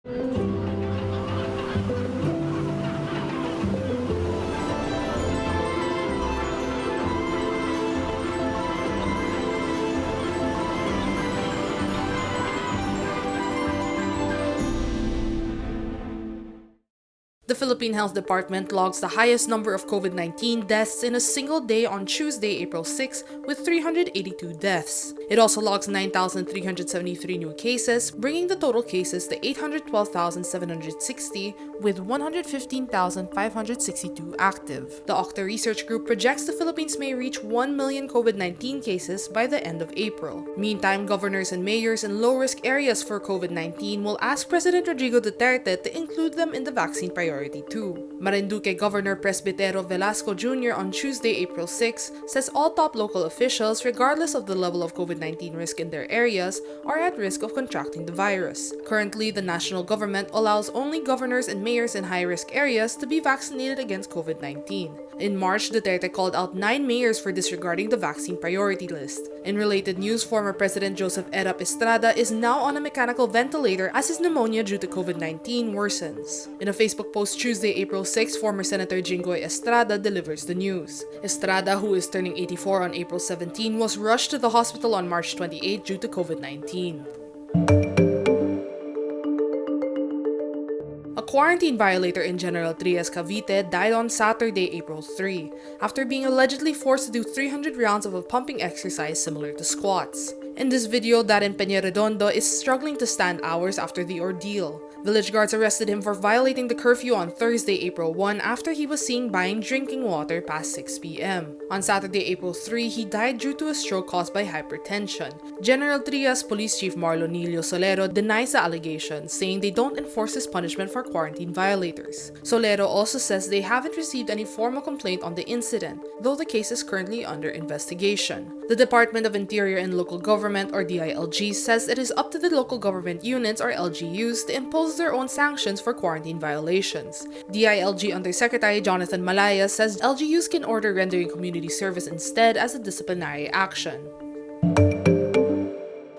The Philippine Health Department logs the highest number of COVID-19 deaths in a single day on Tuesday, April 6, with 382 deaths. It also logs 9,373 new cases, bringing the total cases to 812,760, with 115,562 active. The Octa Research Group projects the Philippines may reach 1 million COVID-19 cases by the end of April. Meantime, governors and mayors in low-risk areas for COVID-19 will ask President Rodrigo Duterte to include them in the vaccine priority too. Marinduque Governor Presbitero Velasco Jr. on Tuesday, April 6, says all top local officials, regardless of the level of COVID-19 risk in their areas, are at risk of contracting the virus. Currently, the national government allows only governors and mayors in high-risk areas to be vaccinated against COVID-19. In March, Duterte called out 9 mayors for disregarding the vaccine priority list. In related news, former President Joseph Erap Estrada is now on a mechanical ventilator as his pneumonia due to COVID-19 worsens. In a Facebook post Tuesday, April 6, former Senator Jinggoy Estrada delivers the news. Estrada, who is turning 84 on April 17, was rushed to the hospital on March 28 due to COVID-19. A quarantine violator in General Trias, Cavite died on Saturday, April 3, after being allegedly forced to do 300 rounds of a pumping exercise similar to squats. In this video, Darren Peñaredondo is struggling to stand hours after the ordeal. Village guards arrested him for violating the curfew on Thursday, April 1 after he was seen buying drinking water past 6 p.m. On Saturday, April 3, he died due to a stroke caused by hypertension. General Trias Police Chief Marlon Nilio Solero denies the allegations, saying they don't enforce this punishment for quarantine violators. Solero also says they haven't received any formal complaint on the incident, though the case is currently under investigation. The Department of Interior and Local Government, or DILG, says it is up to the local government units, or LGUs, to impose their own sanctions for quarantine violations. DILG Undersecretary Jonathan Malaya says LGUs can order rendering community service instead as a disciplinary action.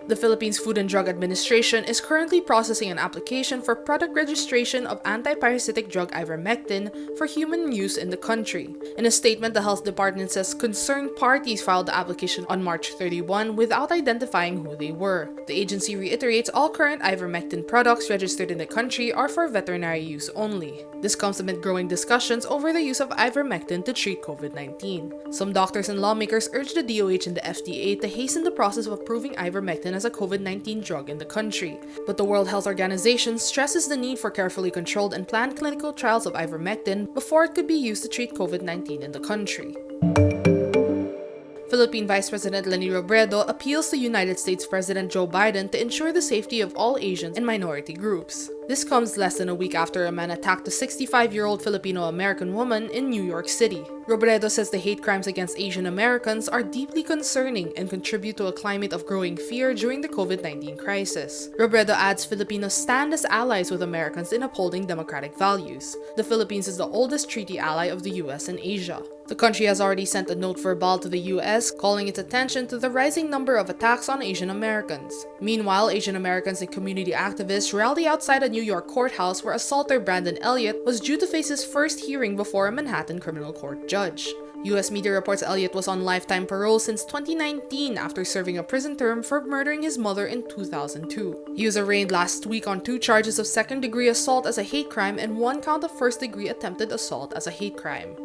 The Philippines Food and Drug Administration is currently processing an application for product registration of anti-parasitic drug Ivermectin for human use in the country. In a statement, the Health Department says concerned parties filed the application on March 31 without identifying who they were. The agency reiterates all current Ivermectin products registered in the country are for veterinary use only. This comes amid growing discussions over the use of Ivermectin to treat COVID-19. Some doctors and lawmakers urge the DOH and the FDA to hasten the process of approving Ivermectin as a COVID-19 drug in the country. But the World Health Organization stresses the need for carefully controlled and planned clinical trials of Ivermectin before it could be used to treat COVID-19 in the country. Philippine Vice President Leni Robredo appeals to United States President Joe Biden to ensure the safety of all Asians and minority groups. This comes less than a week after a man attacked a 65-year-old Filipino-American woman in New York City. Robredo says the hate crimes against Asian Americans are deeply concerning and contribute to a climate of growing fear during the COVID-19 crisis. Robredo adds Filipinos stand as allies with Americans in upholding democratic values. The Philippines is the oldest treaty ally of the US in Asia. The country has already sent a note verbal to the US calling its attention to the rising number of attacks on Asian Americans. Meanwhile, Asian Americans and community activists rallied outside a New York courthouse where assaulter Brandon Elliott was due to face his first hearing before a Manhattan criminal court judge. US media reports Elliott was on lifetime parole since 2019 after serving a prison term for murdering his mother in 2002. He was arraigned last week on 2 charges of second-degree assault as a hate crime and 1 count of first-degree attempted assault as a hate crime.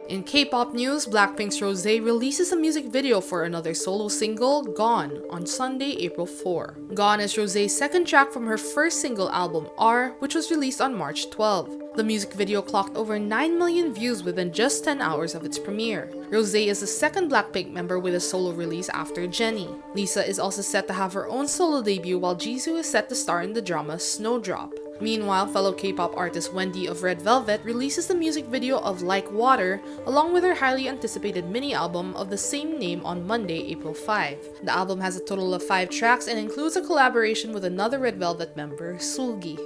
In Kpop news, BLACKPINK's Rosé releases a music video for another solo single, Gone, on Sunday, April 4. Gone is Rosé's second track from her first single album, R, which was released on March 12. The music video clocked over 9 million views within just 10 hours of its premiere. Rosé is the second BLACKPINK member with a solo release after Jennie. Lisa is also set to have her own solo debut, while Jisoo is set to star in the drama Snowdrop. Meanwhile, fellow K-pop artist Wendy of Red Velvet releases the music video of Like Water, along with her highly anticipated mini-album of the same name on Monday, April 5. The album has a total of 5 tracks and includes a collaboration with another Red Velvet member, Sulgi.